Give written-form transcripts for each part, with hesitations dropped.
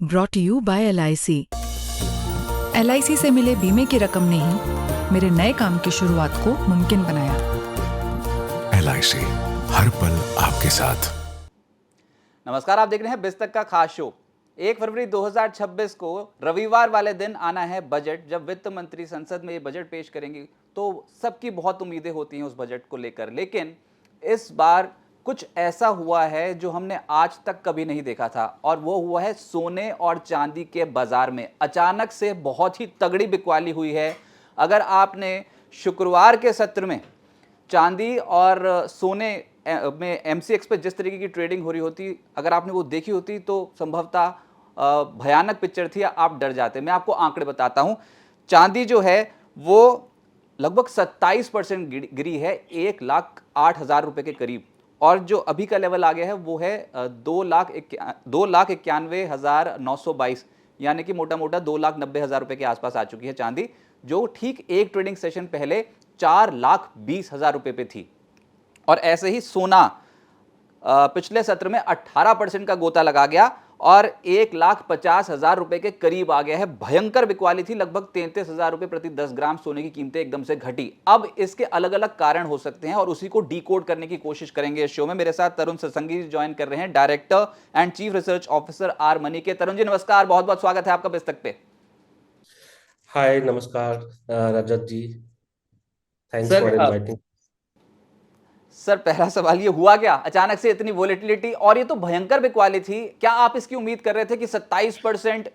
Brought you by LIC। LIC से मिले बीमे की रकम ने ही मेरे नए काम की शुरुआत को मुमकिन बनाया। LIC हर पल आपके साथ। नमस्कार, आप देख रहे हैं बिज तक का खास शो। 1 फरवरी 2026 को रविवार वाले दिन आना है बजट। जब वित्त मंत्री संसद में ये बजट पेश करेंगी तो सबकी बहुत उम्मीदें होती हैं उस बजट को लेकर, लेकिन इस बार कुछ ऐसा हुआ है जो हमने आज तक कभी नहीं देखा था, और वो हुआ है सोने और चांदी के बाजार में अचानक से बहुत ही तगड़ी बिकवाली हुई है। अगर आपने शुक्रवार के सत्र में चांदी और सोने में MCX पे जिस तरीके की ट्रेडिंग हो रही होती, अगर आपने वो देखी होती तो संभवतः भयानक पिक्चर थी, आप डर जाते। मैं आपको आंकड़े बताता हूं। चांदी जो है वो लगभग 27% गिरी है, 1,08,000 रुपए के करीब, और जो अभी का लेवल आ गया है वो है 2,91,922, यानी कि मोटा मोटा 2,90,000 रुपए के आसपास आ चुकी है चांदी, जो ठीक एक ट्रेडिंग सेशन पहले 4,20,000 रुपए पे थी। और ऐसे ही सोना पिछले सत्र में 18% का गोता लगा गया और 1,50,000 रुपए के करीब आ गया है। भयंकर बिकवाली थी, लगभग 33,000 रुपए प्रति 10 ग्राम सोने की कीमतें एकदम से घटी। अब इसके अलग अलग कारण हो सकते हैं और उसी को डीकोड करने की कोशिश करेंगे इस शो में। मेरे साथ तरुण सत्संगी ज्वाइन कर रहे हैं, director and chief research officer R money के। तरुण जी नमस्कार, बहुत बहुत स्वागत है आपका बिस्तक पे। हाय नमस्कार Rajat ji. Thanks sir for inviting. Sir पहला सवाल, ये हुआ क्या अचानक से इतनी वोलेटिलिटी, और ये तो भयंकर बिकवाली थी। क्या आप इसकी उम्मीद कर रहे थे कि 27%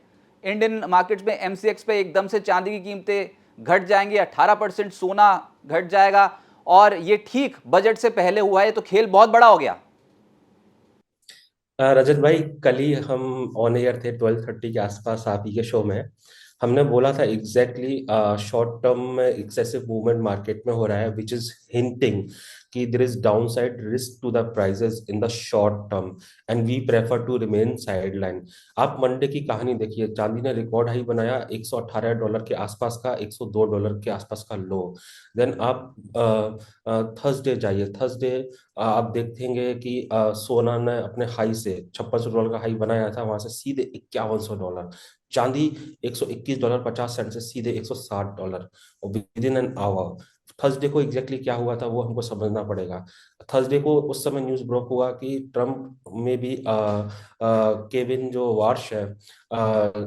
इंडियन मार्केट्स में MCX पे एकदम से चांदी की कीमतें घट जाएंगी, 18% सोना घट जाएगा, और ये ठीक बजट से पहले हुआ है? तो खेल बहुत बड़ा हो गया। रजत भाई, कल ही हम ऑन एयर थे 12:30 के आसपास आप ही के शो में। हमने बोला था एग्जैक्टली शॉर्ट टर्म में एक्सेसिव मूवमेंट मार्केट में हो रहा है, विच इज हिंटिंग कि there is downside risk to the prices in the short term and we prefer to remain sideline. आप मंडे की कहानी देखिए, चांदी ने रिकॉर्ड हाई बनाया $118 के आसपास का, $102 के आसपास का लो। देन आप थर्सडे जाइए, थर्सडे आप देखेंगे कि सोना ने अपने हाई से $56 का हाई बनाया था, वहां से सीधे $5100। चांदी $121.50 से सीधे $160, और with in an our. Thursday को एग्जैक्टली क्या हुआ था वो हमको समझना पड़ेगा। थर्सडे को उस समय न्यूज ब्रोक हुआ कि ट्रम्प में भी केविन जो वार्श है,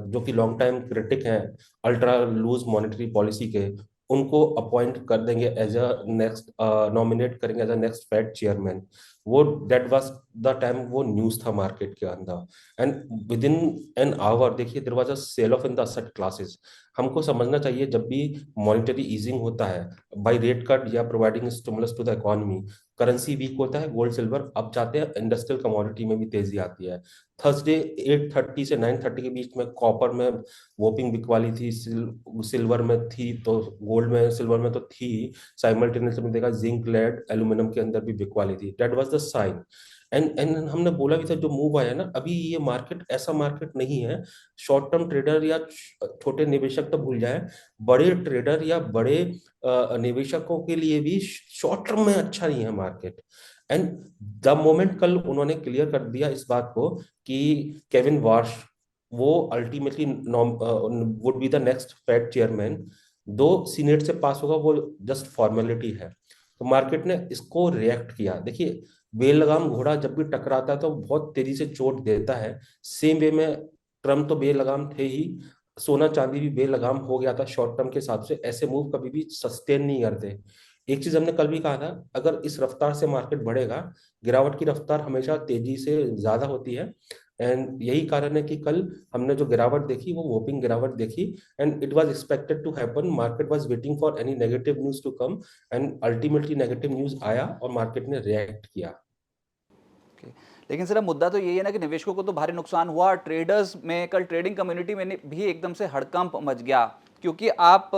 जो कि लॉन्ग टाइम क्रिटिक हैं अल्ट्रा लूज मॉनेटरी पॉलिसी के, उनको अपॉइंट कर देंगे एज अ नेक्स्ट, नॉमिनेट करेंगे as a next fed chairman. वो दैट वाज द टाइम वो न्यूज था मार्केट के अंदर। And within an hour देखिए there was a sell off in the asset classes. हमको समझना चाहिए जब भी मॉनेटरी ईजिंग होता है बाय रेट कट या providing stimulus to the economy, currency week होता है, गोल्ड सिल्वर अप जाते हैं, इंडस्ट्रियल कमोडिटी में भी तेजी आती है। थर्सडे 8:30 से 9:30 के बीच में कॉपर में वोपिंग बिकवाली थी, सिल्वर में थी तो, गोल्ड में सिल्वर में तो थी, साइमल्टेनियसली में देखा जिंक लेड एल्यूमिनियम के अंदर भी बिकवाली थी। That was the sign. And हमने बोला भी था जो मूव आया ना, अभी ये मार्केट ऐसा मार्केट नहीं है शॉर्ट टर्म ट्रेडर या छोटे निवेशक तो भूल जाए, बड़े ट्रेडर या बड़े निवेशकों के लिए भी शॉर्ट टर्म में अच्छा नहीं है मार्केट। एंड द मोमेंट कल उन्होंने क्लियर कर दिया इस बात को कि केविन वार्श वो ultimately would be the next fed chairman. दो सीनेट से पास होगा वो जस्ट फॉर्मेलिटी है, तो मार्केट ने इसको रिएक्ट किया। देखिए, बेलगाम घोड़ा जब भी टकराता है तो बहुत तेजी से चोट देता है। सेम वे में ट्रम्प तो बेलगाम थे ही, सोना चांदी भी बेलगाम हो गया था शॉर्ट टर्म के हिसाब से। ऐसे मूव कभी भी सस्टेन नहीं करते। एक चीज हमने कल भी कहा था, अगर इस रफ्तार से मार्केट बढ़ेगा, गिरावट की रफ्तार हमेशा तेजी से ज्यादा होती है। एंड यही कारण है कि कल हमने जो गिरावट देखी वो वोपिंग गिरावट देखी। And it was expected to happen, market was waiting for any negative news to come, and ultimately negative news आया और मार्केट ने रिएक्ट किया। Okay. लेकिन सर मुद्दा तो यही है ना कि निवेशकों को तो भारी नुकसान हुआ, ट्रेडर्स में कल ट्रेडिंग कम्युनिटी में भी एकदम से हड़कंप मच गया, क्योंकि आप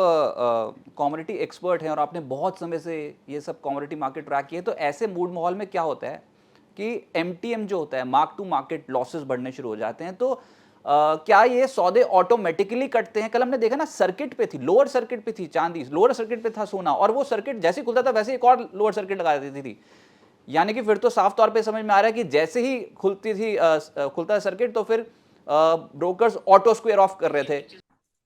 कमोडिटी एक्सपर्ट हैं और आपने बहुत समय से ये सब कमोडिटी मार्केट ट्रैक किए। तो ऐसे मूड माहौल में क्या होता है कि MTM जो होता है, मार्क टू मार्केट लॉसेस बढ़ने शुरू हो जाते हैं। तो क्या ये सौदे ऑटोमेटिकली कटते हैं? कल हमने देखा ना, सर्किट पे थी, लोअर सर्किट पे थी चांदी, लोअर सर्किट पे था सोना, और वो सर्किट जैसे ही खुलता था वैसे एक और लोअर सर्किट लगा देती थी। यानी कि फिर तो साफ तौर पे समझ में आ रहा है कि जैसे ही खुलता है सर्किट तो फिर ब्रोकर्स ऑटो स्क्वायर ऑफ कर रहे थे।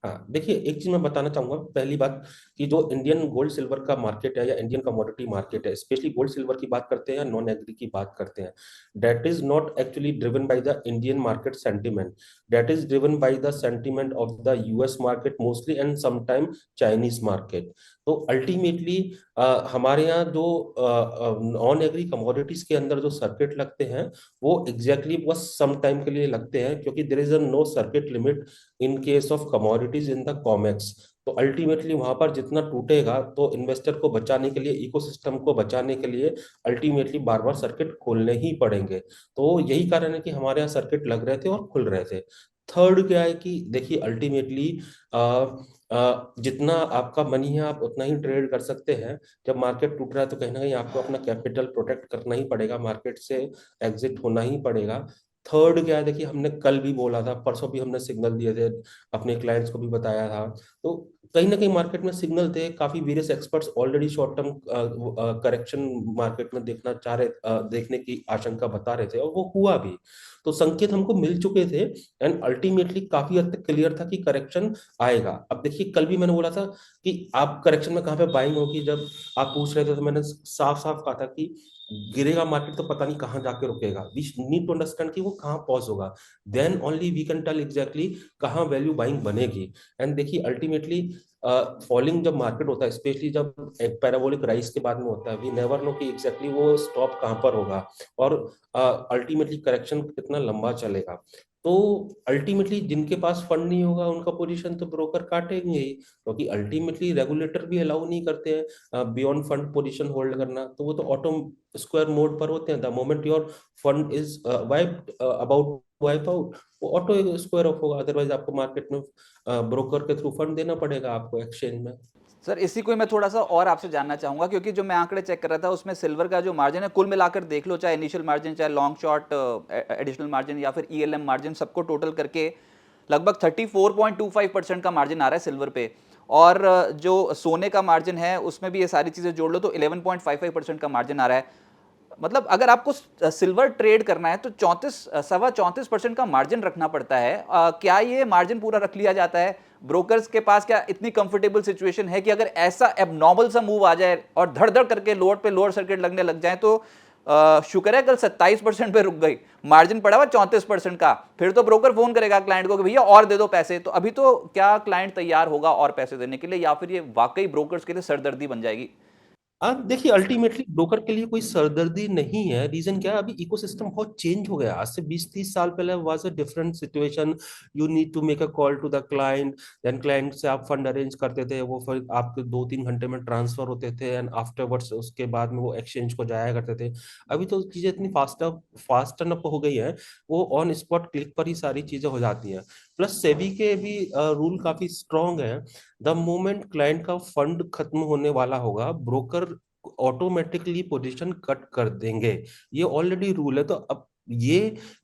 हाँ, देखिए एक चीज मैं बताना चाहूंगा। पहली बात कि जो इंडियन गोल्ड सिल्वर का मार्केट है या इंडियन कमोडिटी मार्केट है, स्पेशली गोल्ड सिल्वर की बात करते हैं या नॉन एग्री की बात करते हैं, that is not actually driven by the Indian market sentiment, that is driven by the sentiment of the US market mostly and sometime Chinese market. तो अल्टीमेटली हमारे यहाँ जो नॉन एग्री कमोडिटीज के अंदर जो सर्किट लगते हैं वो एग्जैक्टली बस सम टाइम के लिए लगते हैं, क्योंकि there is a no circuit limit in case of commodities in the COMEX. तो अल्टीमेटली वहां पर जितना टूटेगा तो इन्वेस्टर को बचाने के लिए, इकोसिस्टम को बचाने के लिए अल्टीमेटली बार बार सर्किट खोलने ही पड़ेंगे। तो यही कारण है कि हमारे यहाँ सर्किट लग रहे थे और खुल रहे थे। थर्ड क्या है कि देखिए अल्टीमेटली जितना आपका मनी है आप उतना ही ट्रेड कर सकते हैं। जब मार्केट टूट रहा है तो कहीं ना कहीं आपको अपना कैपिटल प्रोटेक्ट करना ही पड़ेगा, मार्केट से एग्जिट होना ही पड़ेगा। थर्ड क्या है, देखिए हमने कल भी बोला था, परसों भी हमने सिग्नल दिए थे, अपने क्लाइंट्स को भी बताया था। तो कहीं ना कहीं मार्केट में सिग्नल थे, काफी various experts already short term correction market में देखने की आशंका बता रहे थे और वो हुआ भी। तो संकेत हमको मिल चुके थे एंड अल्टीमेटली काफी हद तक क्लियर था कि करेक्शन आएगा। अब देखिए कल भी मैंने बोला था कि आप करेक्शन में कहाँ पे बाइंग होगी, जब आप पूछ रहे थे तो मैंने साफ साफ कहा था कि गिरेगा मार्केट तो पता नहीं कहाँ जाके रुकेगा, वी नीड टू अंडरस्टैंड कि वो कहाँ पॉज होगा, then only we can tell exactly कहाँ वैल्यू बाइंग बनेगी। एंड देखिए अल्टीमेटली फॉलिंग जब मार्केट होता है, स्पेशली जब एक पैराबोलिक राइज के बाद में होता है, वी नेवर नो कि एग्जैक्टली वो स्टॉप कहाँ पर होगा और अल्टीमेटली करेक्शन कितना लंबा चलेगा। तो अल्टीमेटली जिनके पास फंड नहीं होगा उनका पोजीशन तो ब्रोकर काटेंगे ही, क्योंकि अल्टीमेटली रेगुलेटर भी अलाउ नहीं करते हैं बियॉन्ड फंड पोजीशन होल्ड करना। तो वो तो ऑटो स्क्वायर मोड पर होते हैं, the moment your fund is wiped about wipe out, वो ऑटो स्क्वायर ऑफ होगा। अदरवाइज आपको मार्केट में ब्रोकर के थ्रू फंड देना पड़ेगा आपको एक्सचेंज में। सर इसी को मैं थोड़ा सा और आपसे जानना चाहूंगा, क्योंकि जो मैं आंकड़े चेक कर रहा था उसमें सिल्वर का जो मार्जिन है कुल मिलाकर देख लो, चाहे इनिशियल मार्जिन, चाहे लॉन्ग शॉर्ट एडिशनल मार्जिन या फिर ईएलएम मार्जिन, सबको टोटल करके लगभग 34.25% का मार्जिन आ रहा है सिल्वर पे। और जो सोने का मार्जिन है उसमें भी ये सारी चीज़ें जोड़ लो तो 11.55% का मार्जिन आ रहा है। मतलब अगर आपको सिल्वर ट्रेड करना है तो 34% का मार्जिन रखना पड़ता है। क्या ये मार्जिन पूरा रख लिया जाता है? ब्रोकर्स के पास क्या इतनी कंफर्टेबल सिचुएशन है कि अगर ऐसा एबनॉर्मल सा मूव आ जाए और धड़ धड़ करके लोअर पे लोअर सर्किट लगने लग जाए तो शुक्र है कल 27% पे रुक गई, मार्जिन पड़ा हुआ 34% का, फिर तो ब्रोकर फोन करेगा क्लाइंट को कि भैया और दे दो पैसे। तो अभी तो क्या क्लाइंट तैयार होगा और पैसे देने के लिए, या फिर ये वाकई ब्रोकर्स के लिए सरदर्दी बन जाएगी? आप देखिए अल्टीमेटली ब्रोकर के लिए कोई सरदर्दी नहीं है। रीजन क्या है, अभी इकोसिस्टम बहुत चेंज हो गया। आज से 20-30 साल पहले was a different situation. You need to make a call to the client, then client से आप फंड अरेंज करते थे, वो फिर आपके 2-3 घंटे में ट्रांसफर होते थे एंड आफ्टरवर्ड्स उसके बाद में वो एक्सचेंज को जाया करते थे। अभी तो चीजें इतनी फास्टर अप हो गई है, वो ऑन स्पॉट क्लिक पर ही सारी चीजें हो जाती हैं। प्लस सेबी के भी रूल काफी स्ट्रांग है। द मोमेंट क्लाइंट का फंड खत्म होने वाला होगा, ब्रोकर ऑटोमेटिकली पोजीशन कट कर देंगे। ये ऑलरेडी रूल है। तो अब ये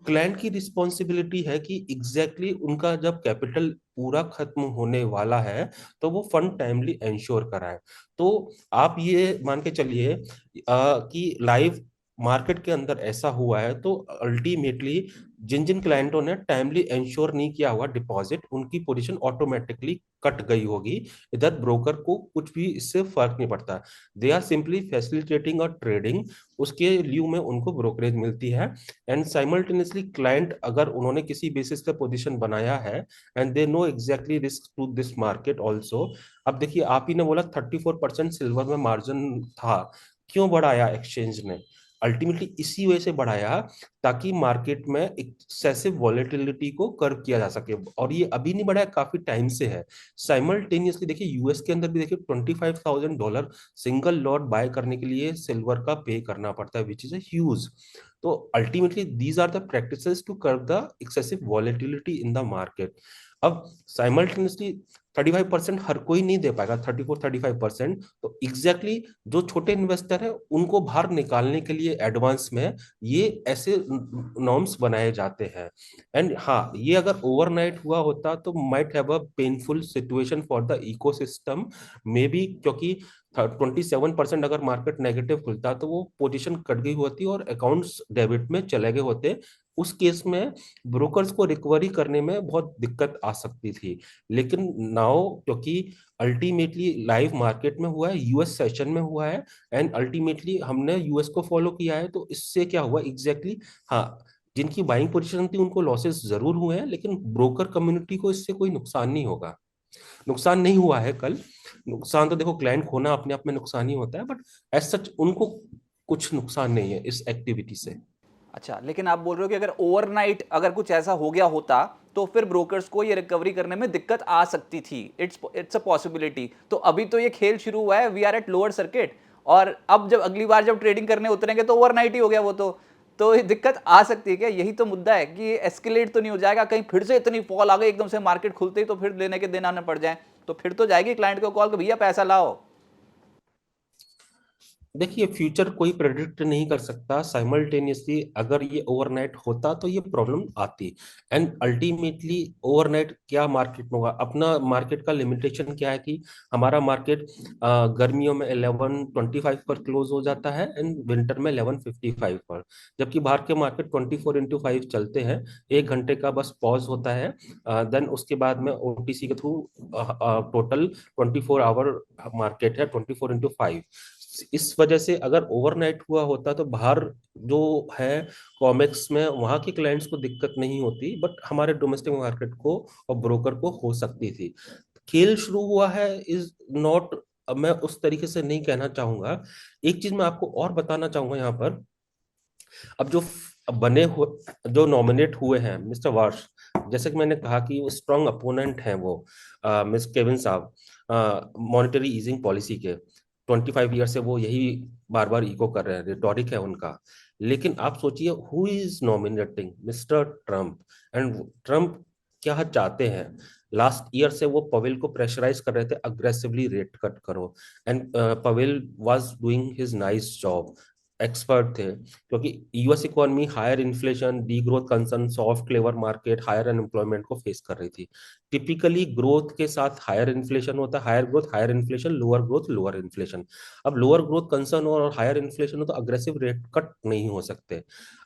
क्लाइंट की रिस्पॉन्सिबिलिटी है कि एग्जैक्टली उनका जब कैपिटल पूरा खत्म होने वाला है तो वो फंड टाइमली इंश्योर कराए। तो आप ये मान के चलिए कि लाइव मार्केट के अंदर ऐसा हुआ है, तो अल्टीमेटली जिन जिन क्लाइंटों ने टाइमली इंश्योर नहीं किया हुआ डिपॉजिट, उनकी पोजीशन ऑटोमेटिकली कट गई होगी। इधर ब्रोकर को कुछ भी इससे फर्क नहीं पड़ता, दे आर सिंपली फैसिलिटेटिंग और ट्रेडिंग, उसके लियो में उनको ब्रोकरेज मिलती है। एंड साइमल्टेनियसली क्लाइंट अगर उन्होंने किसी बेसिस पे पोजीशन बनाया है and they know exactly risk to this market also. अब देखिए आप ही ने बोला 34% सिल्वर में मार्जिन था, क्यों बढ़ाया एक्सचेंज ने? अल्टीमेटली इसी वजह से बढ़ाया ताकि मार्केट में एक्सेसिव वॉलेटिलिटी को कर्व किया जा सके। और ये अभी नहीं बढ़ा है, काफी टाइम से है। साइमल्टेनियसली देखिए यूएस के अंदर भी देखिए $25,000 सिंगल लॉट बाय करने के लिए सिल्वर का पे करना पड़ता है, विच इज ह्यूज। तो ultimately these are the practices to curve the excessive volatility in the market. अब साइमल्टेनियसली 35% हर कोई नहीं दे पाएगा, 34-35%। तो एग्जैक्टली जो छोटे इन्वेस्टर है उनको बाहर निकालने के लिए एडवांस में ये ऐसे नॉर्म्स बनाए जाते हैं। एंड हाँ, ये अगर ओवरनाइट हुआ होता तो might have a painful situation for the ecosystem may be, क्योंकि 27% अगर मार्केट नेगेटिव खुलता तो वो पोजीशन कट गई होती और अकाउंट्स डेबिट में चले गए होते उस केस में ब्रोकर्स को रिकवरी करने में बहुत दिक्कत आ सकती थी। लेकिन नाउ क्योंकि अल्टीमेटली लाइव मार्केट में हुआ है, यूएस सेशन में हुआ है, एंड अल्टीमेटली हमने यूएस को फॉलो किया है, तो इससे क्या हुआ एग्जैक्टली हाँ, जिनकी बाइंग पोजीशन थी उनको लॉसेस जरूर हुए हैं, लेकिन ब्रोकर कम्युनिटी को इससे कोई नुकसान नहीं होगा। नुकसान नहीं हुआ है कल। नुकसान तो देखो, क्लाइंट खोना अपने आप में नुकसान ही होता है, बट एज सच उनको कुछ नुकसान नहीं है इस एक्टिविटी से। अच्छा, लेकिन आप बोल रहे हो कि अगर ओवरनाइट अगर कुछ ऐसा हो गया होता तो फिर ब्रोकर्स को ये रिकवरी करने में दिक्कत आ सकती थी। It's a possibility. तो अभी तो ये खेल शुरू हुआ है, we are at lower circuit, और अब जब अगली बार जब ट्रेडिंग करने उतरेंगे तो ओवरनाइट ही हो गया वो तो ये दिक्कत आ सकती है क्या? यही तो मुद्दा है कि एस्केलेट तो नहीं हो जाएगा, कहीं फिर से इतनी फॉल आ गई एकदम से मार्केट खुलते ही तो फिर लेने के दिन आने पड़ जाए, तो फिर तो जाएगी क्लाइंट को कॉल कि भैया पैसा लाओ। देखिए, फ्यूचर कोई प्रेडिक्ट नहीं कर सकता। साइमल्टेनियसली अगर ये ओवरनाइट होता तो ये प्रॉब्लम आती, एंड अल्टीमेटली ओवरनाइट क्या मार्केट में होगा, अपना मार्केट का लिमिटेशन क्या है कि हमारा मार्केट गर्मियों में 11:25 पर क्लोज हो जाता है एंड विंटर में 11:55 पर, जबकि बाहर के मार्केट 24x5 चलते हैं। 1 घंटे का बस पॉज होता है, देन उसके बाद में ओटीसी के थ्रू टोटल 24 आवर मार्केट है, 24x5। इस वजह से अगर ओवरनाइट हुआ होता तो बाहर जो है कॉमेक्स में वहां के क्लाइंट्स को दिक्कत नहीं होती, बट हमारे डोमेस्टिक मार्केट को और ब्रोकर को हो सकती थी। खेल शुरू हुआ है इज नॉट, मैं उस तरीके से नहीं कहना चाहूंगा। एक चीज मैं आपको और बताना चाहूंगा यहाँ पर, अब जो बने हुए जो नॉमिनेट हुए हैं मिस्टर वार्श, जैसे कि मैंने कहा कि वो स्ट्रॉन्ग अपोनेंट हैं वो मिस केविन साहब, मॉनेटरी ईजिंग पॉलिसी के 25 ईयर से वो यही बार बार इको कर रहे हैं, रिटॉरिक है उनका। लेकिन आप सोचिए who is nominating mister Trump, and Trump क्या चाहते हैं। लास्ट ईयर से वो पवेल को प्रेशराइज कर रहे थे अग्रेसिवली रेट कट करो, and Powell was doing his nice job, expert थे, क्योंकि US economy higher inflation, de growth concern, soft labour market, higher unemployment को फेस कर रही थी। टिपिकली ग्रोथ के साथ हायर इन्फ्लेशन होता है, higher growth higher inflation, lower growth lower inflation. अब लोअर ग्रोथ कंसर्न हो और हायर इन्फ्लेशन हो तो अग्रेसिव रेट कट नहीं हो सकते।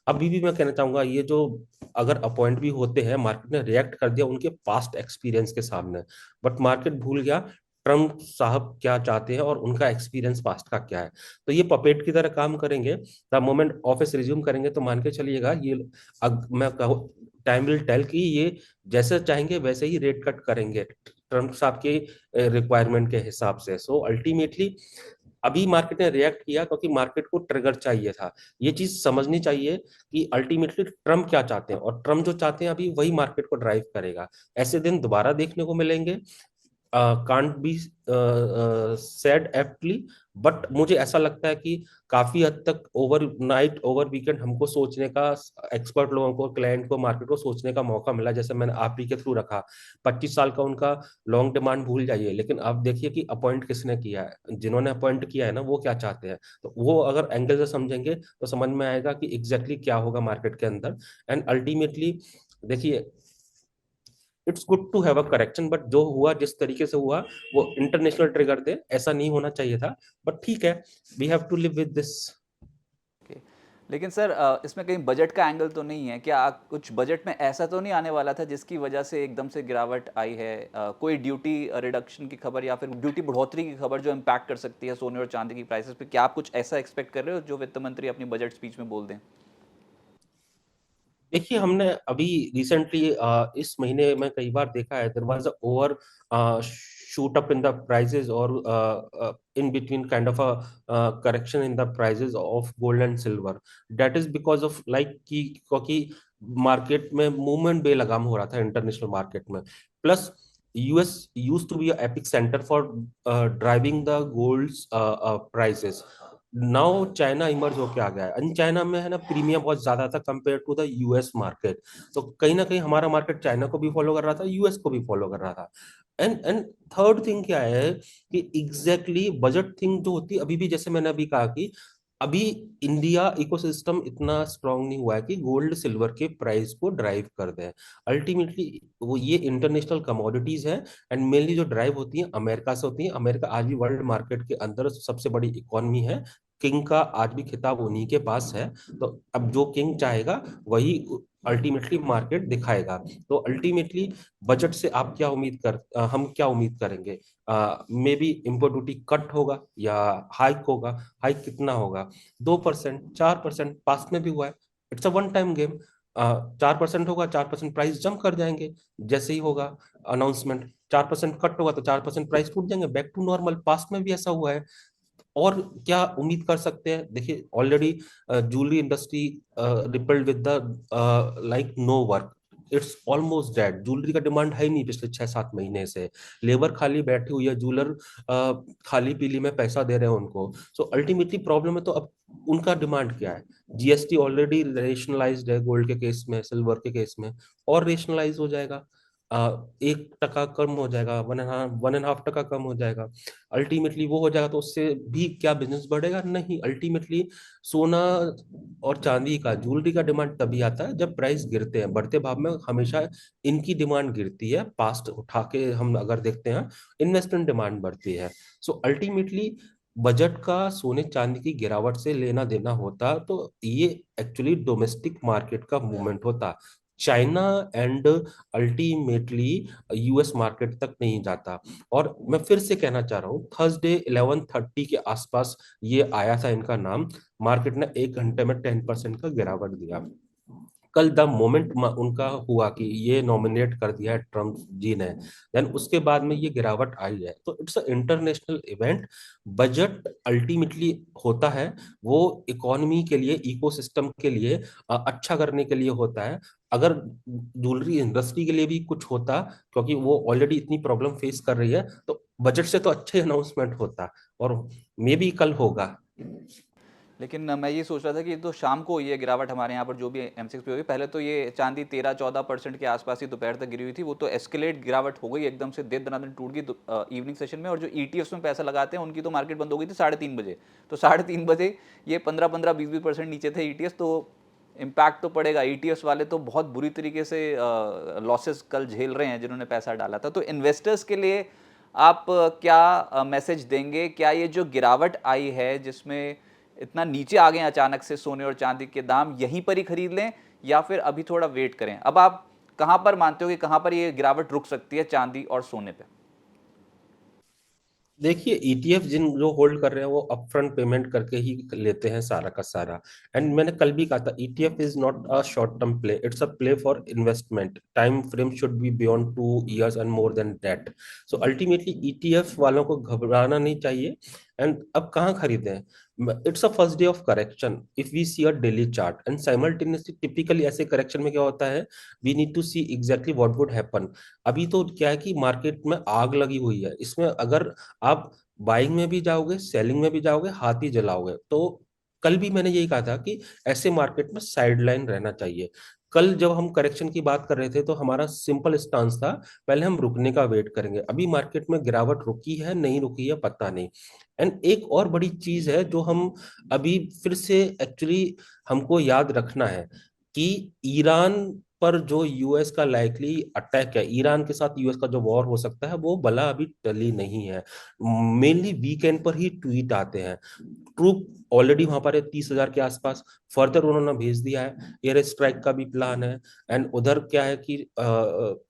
अभी भी मैं कहना चाहूंगा ये जो अगर अपॉइंट भी होते हैं, मार्केट ने रिएक्ट कर दिया उनके पास्ट एक्सपीरियंस के सामने, बट मार्केट भूल गया ट्रम्प साहब क्या चाहते हैं और उनका एक्सपीरियंस पास्ट का क्या है। तो ये पपेट की तरह काम करेंगे। द मोमेंट ऑफिस रिज्यूम करेंगे तो मान के चलिएगा ये मैं कहूँ टाइम विल टेल कि ये जैसे चाहेंगे वैसे ही रेट कट करेंगे ट्रम्प साहब के रिक्वायरमेंट के हिसाब से। सो अल्टीमेटली अभी मार्केट ने रिएक्ट किया क्योंकि मार्केट को ट्रिगर चाहिए था। ये चीज समझनी चाहिए कि अल्टीमेटली ट्रम्प क्या चाहते हैं, और ट्रम्प जो चाहते हैं अभी वही मार्केट को ड्राइव करेगा। ऐसे दिन दोबारा देखने को मिलेंगे, can't be said aptly, but मुझे ऐसा लगता है कि काफी हद तक ओवरनाइट ओवर वीकेंड हमको सोचने का, एक्सपर्ट लोगों को, क्लाइंट को, मार्केट को सोचने का मौका मिला। जैसे मैंने आप ही के थ्रू रखा 25 साल का उनका लॉन्ग डिमांड भूल जाइए, लेकिन आप देखिए कि अपॉइंट किसने किया है, जिन्होंने अपॉइंट किया है ना वो क्या चाहते हैं। तो वो अगर एंगल से समझेंगे तो समझ में आएगा कि एग्जैक्टली क्या होगा मार्केट के अंदर। एंड अल्टीमेटली देखिए, it's good to have a correction, but जो हुआ जिस तरीके से हुआ वो इंटरनेशनल ट्रिगर थे, ऐसा नहीं होना चाहिए था, बट ठीक है, we have to live with this. Okay. लेकिन सर इसमें कहीं बजट का एंगल तो नहीं है क्या? कुछ बजट में ऐसा तो नहीं आने वाला था जिसकी वजह से एकदम से गिरावट आई है? कोई ड्यूटी रिडक्शन की खबर या फिर ड्यूटी बढ़ोतरी की खबर जो इम्पैक्ट कर सकती है सोने और चांदी की प्राइसेस पे? क्या आप कुछ ऐसा एक्सपेक्ट कर रहे हो जो वित्त मंत्री अपनी बजट स्पीच में बोल दें? देखिए, हमने अभी रिसेंटली इस महीने में कई बार देखा है there was a over shoot up in the prices, और in between kind of a correction in the prices of gold and silver. That is because of like कि क्योंकि मार्केट में मूवमेंट बेलगाम हो रहा था इंटरनेशनल मार्केट में, plus US used to be a epic centre for driving the gold's prices. Now China emerge होके आ गया है, एंड चाइना में है ना प्रीमियम बहुत ज्यादा था compare to the US market. तो कहीं ना कहीं हमारा मार्केट चाइना को भी फॉलो कर रहा था, यूएस को भी फॉलो कर रहा था। एंड थर्ड थिंग क्या है कि एग्जैक्टली बजट थिंग जो होती है अभी भी, जैसे मैंने अभी कहा कि अभी इंडिया इकोसिस्टम इतना स्ट्रांग नहीं हुआ है कि गोल्ड सिल्वर के प्राइस को ड्राइव कर दे। अल्टीमेटली वो ये इंटरनेशनल कमोडिटीज है, एंड मेनली जो ड्राइव होती है अमेरिका से होती है। अमेरिका आज भी वर्ल्ड मार्केट के अंदर सबसे बड़ी इकोनॉमी है, किंग का आज भी खिताब उन्हीं के पास है। तो अब जो किंग चाहेगा वही अल्टीमेटली मार्केट दिखाएगा। तो अल्टीमेटली बजट से आप क्या हम क्या उम्मीद करेंगे? May be import duty cut होगा या हाइक होगा। हाइक कितना होगा? 2%, 4%, पास्ट में भी हुआ है। It's a one time game. 4% होगा, 4% प्राइस जंप कर जाएंगे जैसे ही होगा अनाउंसमेंट। 4% कट होगा तो 4% प्राइस टूट जाएंगे, बैक टू नॉर्मल। पास्ट में भी ऐसा हुआ है। और क्या उम्मीद कर सकते हैं? देखिए already jewellery industry rippled with the like no work. It's almost dead. Jewellery का डिमांड है ही नहीं पिछले 6-7 महीने से। लेबर खाली बैठी हुई है, ज्वेलर खाली पीली में पैसा दे रहे हैं उनको। सो अल्टीमेटली प्रॉब्लम है। तो अब उनका डिमांड क्या है? जीएसटी ऑलरेडी रेशनलाइज्ड है गोल्ड के केस में, सिल्वर के केस में और रेशनलाइज हो जाएगा। 1% कम हो जाएगा, 1.5% कम हो जाएगा। अल्टीमेटली वो हो जाएगा तो उससे भी क्या बिजनेस बढ़ेगा? नहीं। अल्टीमेटली सोना और चांदी का, ज्वेलरी का डिमांड तभी आता है जब प्राइस गिरते हैं। बढ़ते भाव में हमेशा इनकी डिमांड गिरती है। पास्ट उठा के हम अगर देखते हैं, इन्वेस्टमेंट डिमांड बढ़ती है। सो अल्टीमेटली बजट का सोने चांदी की गिरावट से लेना देना होता तो ये एक्चुअली डोमेस्टिक मार्केट का मूवमेंट होता। China and ultimately US market तक नहीं जाता। और मैं फिर से कहना चाह रहा हूँ, थर्सडे 11:30 के आसपास ये आया था इनका नाम। मार्केट ने 1 घंटे में 10% का गिरावट दिया। कल द मोमेंट उनका हुआ कि ये नॉमिनेट कर दिया है ट्रम्प जी ने, देन उसके बाद में ये गिरावट आई है। तो it's a international event. Budget ultimately होता है वो इकोनॉमी के लिए, इकोसिस्टम के लिए अच्छा करने के लिए होता है। अगर ज्वेलरी इंडस्ट्री के लिए भी कुछ होता, क्योंकि वो ऑलरेडी इतनी प्रॉब्लम फेस कर रही है, तो बजट से तो अच्छे अनाउंसमेंट होता। और मे बी कल होगा। लेकिन मैं ये सोच रहा था कि ये तो शाम को हुई है गिरावट हमारे यहाँ पर जो भी एमसीएक्स पे हुई। पहले तो ये चांदी 13-14% के आसपास ही दोपहर तक गिरी हुई थी, वो तो एस्केलेट गिरावट हो गई एकदम से, दे दनादन टूट गई इवनिंग सेशन में। और जो ईटीएफ्स में पैसा लगाते हैं उनकी तो मार्केट बंद हो गई थी 3:30 बजे। तो 3:30 बजे ये 15-15, 20-20% नीचे थे ईटीएस। तो इम्पैक्ट तो पड़ेगा। ईटीएस वाले तो बहुत बुरी तरीके से लॉसेस कल झेल रहे हैं जिन्होंने पैसा डाला था। तो इन्वेस्टर्स के लिए आप क्या मैसेज देंगे? क्या ये जो गिरावट आई है जिसमें इतना नीचे आ गए हैं अचानक से सोने और चांदी के दाम, यहीं पर ही खरीद लें या फिर अभी थोड़ा वेट करें? अब आप कहां पर मानते हो कि कहां पर ये गिरावट रुक सकती है चांदी और सोने पे? देखिए ईटीएफ जिन जो होल्ड कर रहे हैं वो अपफ्रंट पेमेंट करके ही लेते हैं सारा का सारा। एंड मैंने कल भी कहा था, ETF is not a short term play, it's a play for investment. Time frame should be beyond 2 years and more than that. So ultimately ETF वालों को घबराना नहीं चाहिए। एंड अब कहाँ खरीदें? It's a first day of correction if we see a daily chart and simultaneously. Typically ऐसे correction में क्या होता है, we need to see exactly what would happen. अभी तो क्या है कि मार्केट में आग लगी हुई है। इसमें अगर आप बाइंग में भी जाओगे, सेलिंग में भी जाओगे, हाथ ही जलाओगे। तो कल भी मैंने यही कहा था कि ऐसे मार्केट में साइडलाइन रहना चाहिए। कल जब हम करेक्शन की बात कर रहे थे तो हमारा सिंपल स्टांस था, पहले हम रुकने का वेट करेंगे। अभी मार्केट में गिरावट रुकी है नहीं रुकी है पता नहीं। एंड एक और बड़ी चीज है जो हम अभी फिर से एक्चुअली हमको याद रखना है कि ईरान पर जो यूएस का लाइकली अटैक है, ईरान के साथ यूएस का जो वॉर हो सकता है, वो भला अभी टली नहीं है। मेनली वीकेंड पर ही ट्वीट आते हैं। ट्रूप ऑलरेडी वहां पर है 30,000 के आसपास। फर्दर उन्होंने भेज दिया है, एयर स्ट्राइक का भी प्लान है। एंड उधर क्या है कि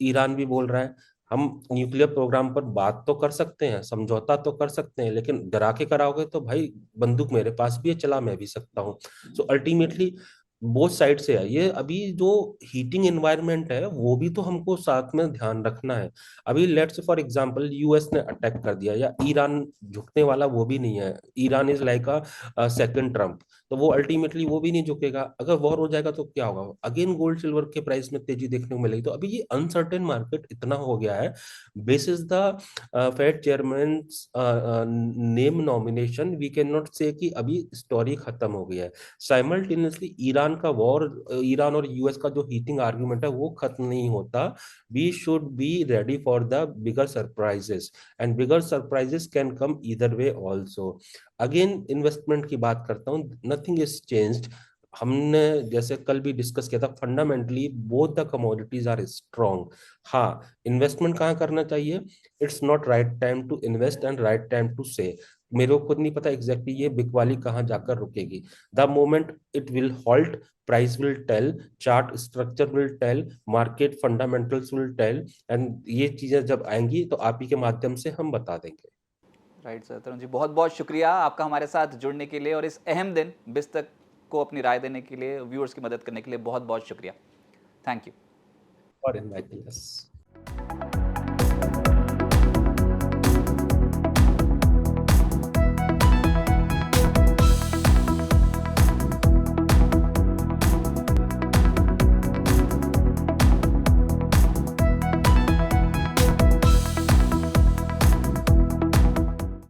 ईरान भी बोल रहा है हम न्यूक्लियर प्रोग्राम पर बात तो कर सकते हैं, समझौता तो कर सकते हैं, लेकिन डरा के कराओगे तो भाई बंदूक मेरे पास भी है, चला मैं भी सकता हूँ। सो अल्टीमेटली बोथ साइड से है ये। अभी जो हीटिंग एनवायरनमेंट है वो भी तो हमको साथ में ध्यान रखना है। अभी लेट्स फॉर एग्जांपल यूएस ने अटैक कर दिया या ईरान झुकने वाला वो भी नहीं है। Iran is like a second Trump. तो वो अल्टीमेटली वो भी नहीं झुकेगा। अगर वॉर हो जाएगा तो क्या होगा? अगेन गोल्ड सिल्वर के प्राइस में तेजी देखने को मिलेगी। तो अभी ये अनसर्टेन मार्केट इतना हो गया है। Basis the Fed chairman name nomination we can not say कि अभी स्टोरी खत्म हो गई है। साइमल्टेनियसली ईरान का वॉर, ईरान और यूएस का जो हीटिंग आर्ग्यूमेंट है वो खत्म नहीं होता। We should be ready for the bigger surprises and bigger surprises can come either way also. Again investment की बात करता हूँ, नथिंग इज चेंज्ड। हमने जैसे कल भी डिस्कस किया था, fundamentally both the commodities are strong. हाँ, इन्वेस्टमेंट कहाँ करना चाहिए? It's not right time to invest and right time to say. मेरे को खुद नहीं पता एग्जैक्टली ये बिकवाली कहाँ जाकर रुकेगी। The moment it will halt, price will tell, chart structure will tell, market fundamentals will tell, and ये चीजें जब आएंगी तो आप ही के माध्यम से हम बता देंगे। राइट सर, तरुण जी बहुत बहुत शुक्रिया आपका हमारे साथ जुड़ने के लिए और इस अहम दिन बिस्तक को अपनी राय देने के लिए, व्यूअर्स की मदद करने के लिए बहुत बहुत शुक्रिया। Thank you. For inviting us.